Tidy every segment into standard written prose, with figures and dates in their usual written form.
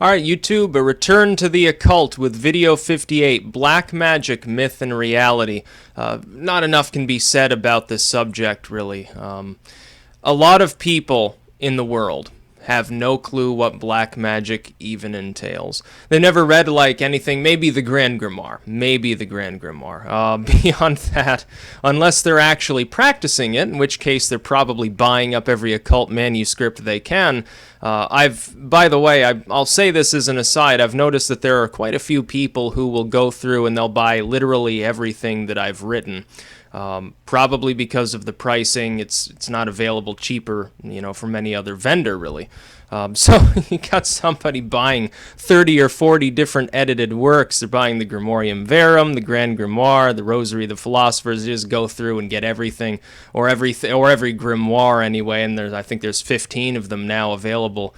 Alright, YouTube, a return to the occult with video 58, Black Magic, Myth and Reality. Not enough can be said about this subject, really. A lot of people in the world have no clue what black magic even entails. They never read, like, anything, maybe the Grand Grimoire. Beyond that, unless they're actually practicing it, in which case they're probably buying up every occult manuscript they can. By the way, I'll say this as an aside, I've noticed that there are quite a few people who will go through and they'll buy literally everything that I've written. Probably because of the pricing, it's not available cheaper, from any other vendor, really. So you got somebody buying 30 or 40 different edited works. They're buying the Grimorium Verum, the Grand Grimoire, the Rosary of the Philosophers. They just go through and get everything, or every grimoire anyway. And I think there's 15 of them now available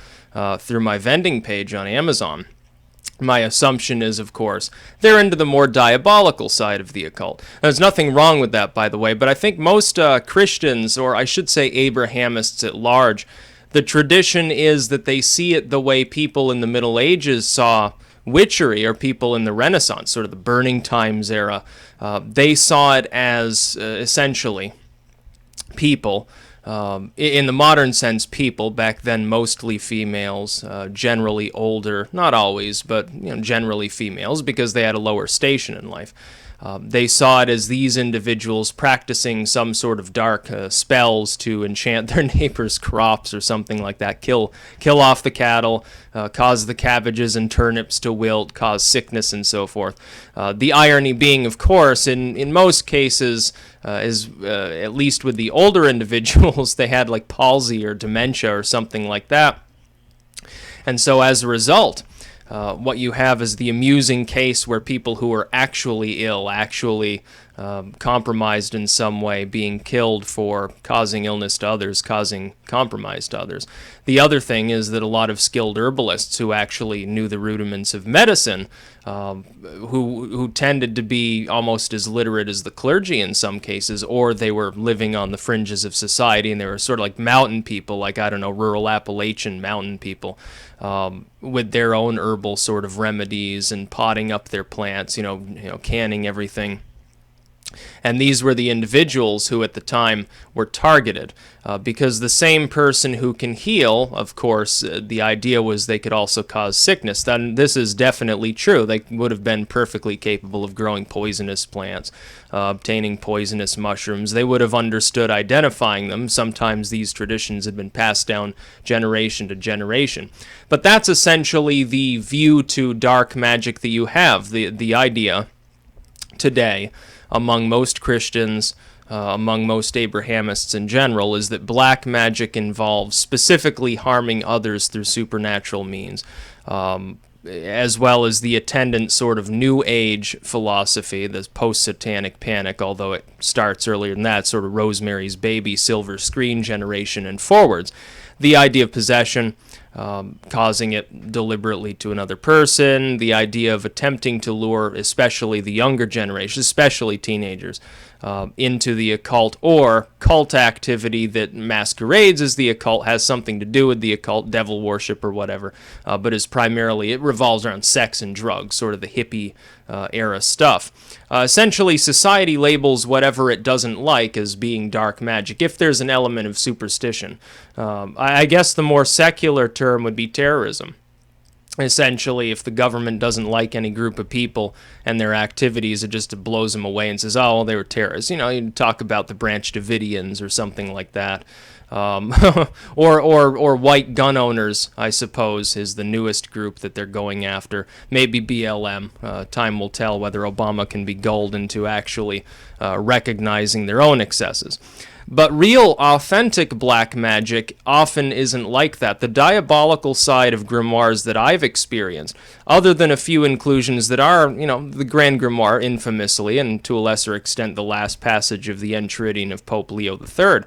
through my vending page on Amazon. My assumption is, of course, they're into the more diabolical side of the occult. There's nothing wrong with that, by the way, but I think most Christians, or I should say Abrahamists at large, the tradition is that they see it the way people in the Middle Ages saw witchery, or people in the Renaissance, sort of the Burning Times era. They saw it as essentially people. In the modern sense, people, back then mostly females, generally older, not always, but generally females, because they had a lower station in life. They saw it as these individuals practicing some sort of dark spells to enchant their neighbors' crops or something like that, kill off the cattle, cause the cabbages and turnips to wilt, cause sickness and so forth. The irony being, of course, in most cases, at least with the older individuals, they had like palsy or dementia or something like that. And so as a result, what you have is the amusing case where people who are actually ill, actually compromised in some way, being killed for causing illness to others, causing compromise to others. The other thing is that a lot of skilled herbalists who actually knew the rudiments of medicine, who tended to be almost as literate as the clergy in some cases, or they were living on the fringes of society, and they were sort of like mountain people, like, I don't know, rural Appalachian mountain people, with their own herbal sort of remedies and potting up their plants, canning everything. And these were the individuals who at the time were targeted, because the same person who can heal, of course, the idea was they could also cause sickness. Then this is definitely true. They would have been perfectly capable of growing poisonous plants, obtaining poisonous mushrooms. They would have understood identifying them. Sometimes these traditions had been passed down generation to generation. But that's essentially the view to dark magic that you have, the idea today among most Christians, among most Abrahamists in general, is that black magic involves specifically harming others through supernatural means, as well as the attendant sort of New Age philosophy, the post-satanic panic, although it starts earlier than that, sort of Rosemary's Baby, silver screen generation and forwards. The idea of possession, causing it deliberately to another person, the idea of attempting to lure especially the younger generation, especially teenagers, into the occult, or cult activity that masquerades as the occult, has something to do with the occult, devil worship or whatever, but is primarily, it revolves around sex and drugs, sort of the hippie era stuff. Essentially, society labels whatever it doesn't like as being dark magic, if there's an element of superstition. I guess the more secular term would be terrorism. Essentially, if the government doesn't like any group of people and their activities, it just blows them away and says, oh, well, they were terrorists. You talk about the Branch Davidians or something like that. Or white gun owners, I suppose, is the newest group that they're going after. Maybe BLM. Time will tell whether Obama can be gulled into actually recognizing their own excesses. But real, authentic black magic often isn't like that. The diabolical side of grimoires that I've experienced, other than a few inclusions that are, the Grand Grimoire, infamously, and to a lesser extent the last passage of the Enchiridion of Pope Leo III,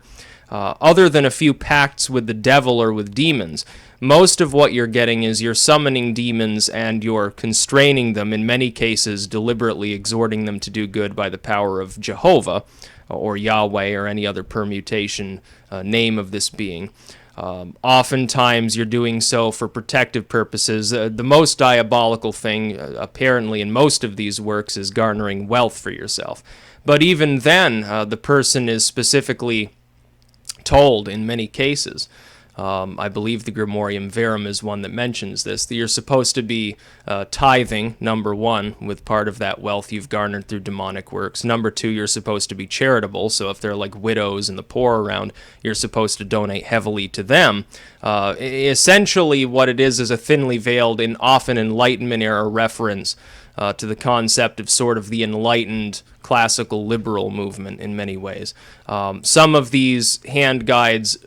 other than a few pacts with the devil or with demons, most of what you're getting is you're summoning demons and you're constraining them, in many cases deliberately exhorting them to do good by the power of Jehovah, or Yahweh, or any other permutation name of this being. Oftentimes you're doing so for protective purposes. The most diabolical thing, apparently, in most of these works is garnering wealth for yourself. But even then, the person is specifically told in many cases, I believe the Grimorium Verum is one that mentions this, that you're supposed to be tithing, number one, with part of that wealth you've garnered through demonic works. Number two, you're supposed to be charitable, so if they're like widows and the poor around, you're supposed to donate heavily to them. Essentially, what it is a thinly veiled and often Enlightenment era reference to the concept of sort of the enlightened classical liberal movement in many ways. Some of these hand guides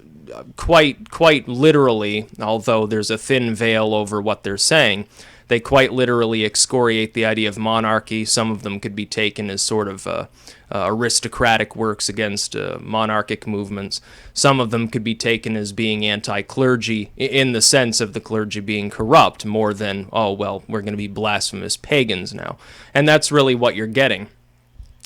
quite literally, although there's a thin veil over what they're saying, they quite literally excoriate the idea of monarchy. Some of them could be taken as sort of aristocratic works against monarchic movements. Some of them could be taken as being anti-clergy in the sense of the clergy being corrupt more than, oh, well, we're going to be blasphemous pagans now. And that's really what you're getting.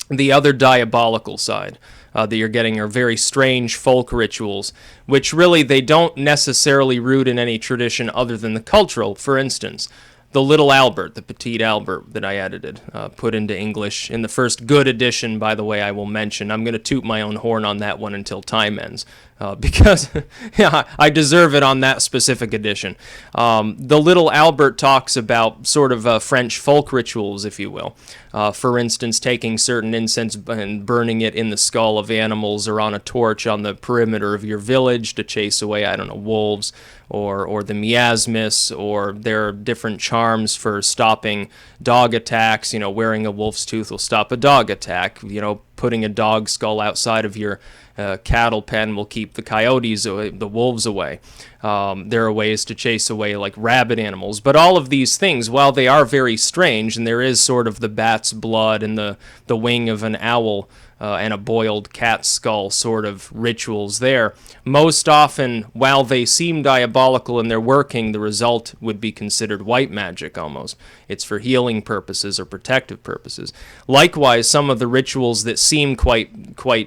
The other diabolical side that you're getting are very strange folk rituals, which really they don't necessarily root in any tradition other than the cultural. For instance, the Little Albert, the Petite Albert that I edited, put into English in the first good edition, by the way, I will mention. I'm going to toot my own horn on that one until time ends, because yeah, I deserve it on that specific edition. The Little Albert talks about sort of French folk rituals, if you will. For instance, taking certain incense and burning it in the skull of animals or on a torch on the perimeter of your village to chase away, I don't know, wolves or the miasmas, or there are different charms for stopping dog attacks. You know, wearing a wolf's tooth will stop a dog attack. You know, putting a dog skull outside of your cattle pen will keep the coyotes, the wolves away. There are ways to chase away like rabid animals. But all of these things, while they are very strange, and there is sort of the bat's blood and the wing of an owl and a boiled cat's skull sort of rituals there, most often, while they seem diabolical in their working, the result would be considered white magic almost. It's for healing purposes or protective purposes. Likewise, some of the rituals that seem quite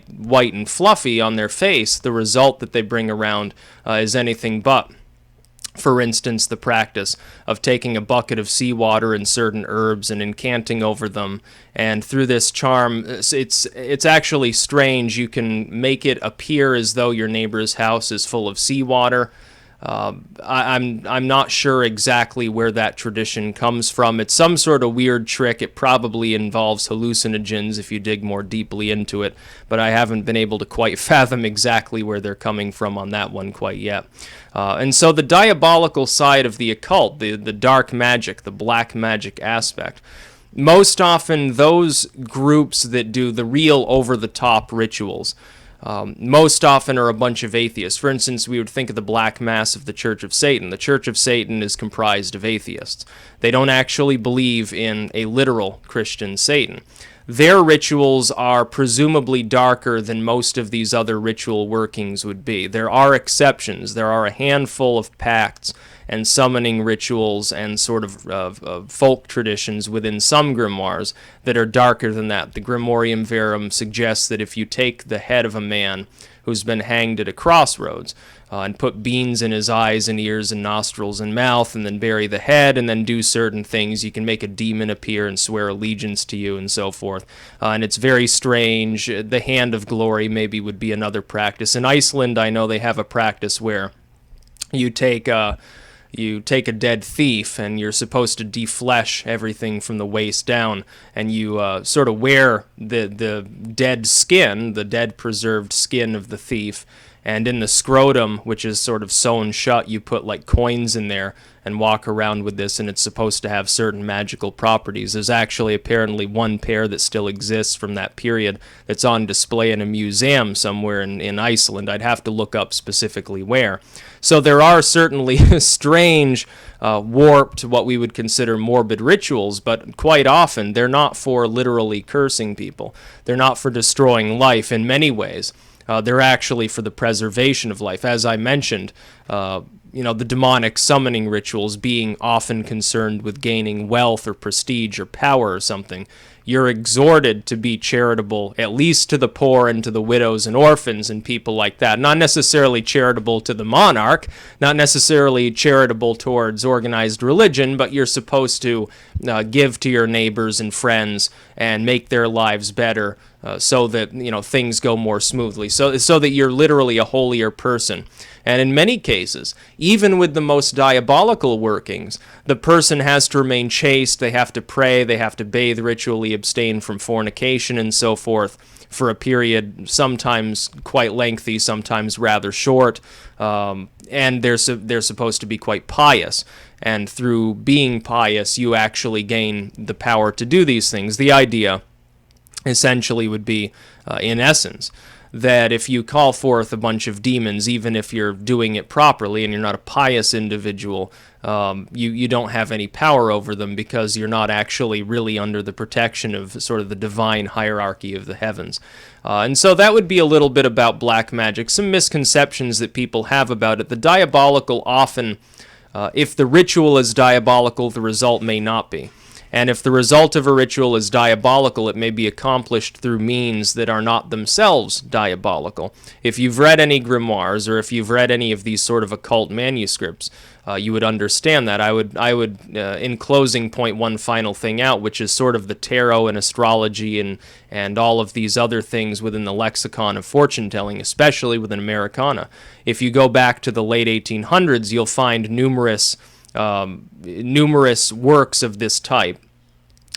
white and fluffy on their face, the result that they bring around is anything but. For instance, the practice of taking a bucket of seawater and certain herbs and incanting over them, and through this charm, it's actually strange. You can make it appear as though your neighbor's house is full of seawater. I'm not sure exactly where that tradition comes from. It's some sort of weird trick. It probably involves hallucinogens if you dig more deeply into it, but I haven't been able to quite fathom exactly where they're coming from on that one quite yet. And so the diabolical side of the occult, the dark magic, the black magic aspect, most often those groups that do the real over-the-top rituals, most often are a bunch of atheists. For instance, we would think of the Black Mass of the Church of Satan. The Church of Satan is comprised of atheists. They don't actually believe in a literal Christian Satan. Their rituals are presumably darker than most of these other ritual workings would be. There are exceptions. There are a handful of pacts and summoning rituals and sort of folk traditions within some grimoires that are darker than that. The Grimorium Verum suggests that if you take the head of a man who's been hanged at a crossroads and put beans in his eyes and ears and nostrils and mouth, and then bury the head and then do certain things, you can make a demon appear and swear allegiance to you and so forth. And it's very strange. The Hand of Glory maybe would be another practice. In Iceland, I know they have a practice where you take a dead thief and you're supposed to deflesh everything from the waist down, and you sort of wear the dead skin, the dead preserved skin of the thief, and in the scrotum, which is sort of sewn shut, you put like coins in there and walk around with this, and it's supposed to have certain magical properties. There's actually apparently one pair that still exists from that period that's on display in a museum somewhere in Iceland. I'd have to look up specifically where. So there are certainly strange, warped, what we would consider morbid rituals, but quite often they're not for literally cursing people. They're not for destroying life in many ways. They're actually for the preservation of life. As I mentioned, the demonic summoning rituals being often concerned with gaining wealth or prestige or power or something. you're exhorted to be charitable, at least to the poor and to the widows and orphans and people like that. Not necessarily charitable to the monarch, not necessarily charitable towards organized religion, but you're supposed to give to your neighbors and friends and make their lives better, so that things go more smoothly, so that you're literally a holier person. And in many cases, even with the most diabolical workings, the person has to remain chaste, they have to pray, they have to bathe ritually, abstain from fornication, and so forth, for a period sometimes quite lengthy, sometimes rather short, and they're supposed to be quite pious. And through being pious, you actually gain the power to do these things. The idea essentially would be, in essence, that if you call forth a bunch of demons, even if you're doing it properly and you're not a pious individual, you don't have any power over them, because you're not actually really under the protection of sort of the divine hierarchy of the heavens. And so that would be a little bit about black magic, some misconceptions that people have about it. The diabolical often, if the ritual is diabolical, the result may not be. And if the result of a ritual is diabolical, it may be accomplished through means that are not themselves diabolical. If you've read any grimoires, or if you've read any of these sort of occult manuscripts, you would understand that. I would in closing, point one final thing out, which is sort of the tarot and astrology and all of these other things within the lexicon of fortune telling, especially within Americana. If you go back to the late 1800s, you'll find numerous works of this type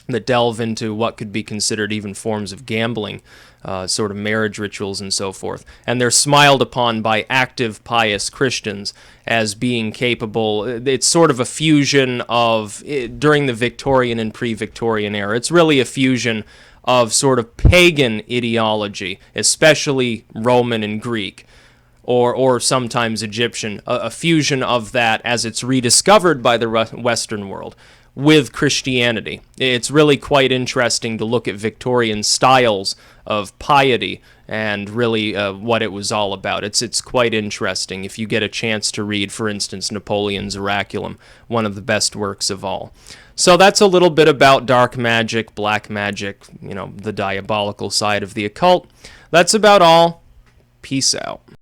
that delve into what could be considered even forms of gambling, sort of marriage rituals and so forth. And they're smiled upon by active, pious Christians as being capable. It's sort of a fusion of, during the Victorian and pre-Victorian era, it's really a fusion of sort of pagan ideology, especially Roman and Greek, or sometimes Egyptian, a fusion of that as it's rediscovered by the Western world with Christianity. It's really quite interesting to look at Victorian styles of piety and really what it was all about. It's quite interesting if you get a chance to read, for instance, Napoleon's Oraculum, one of the best works of all. So that's a little bit about dark magic, black magic, the diabolical side of the occult. That's about all. Peace out.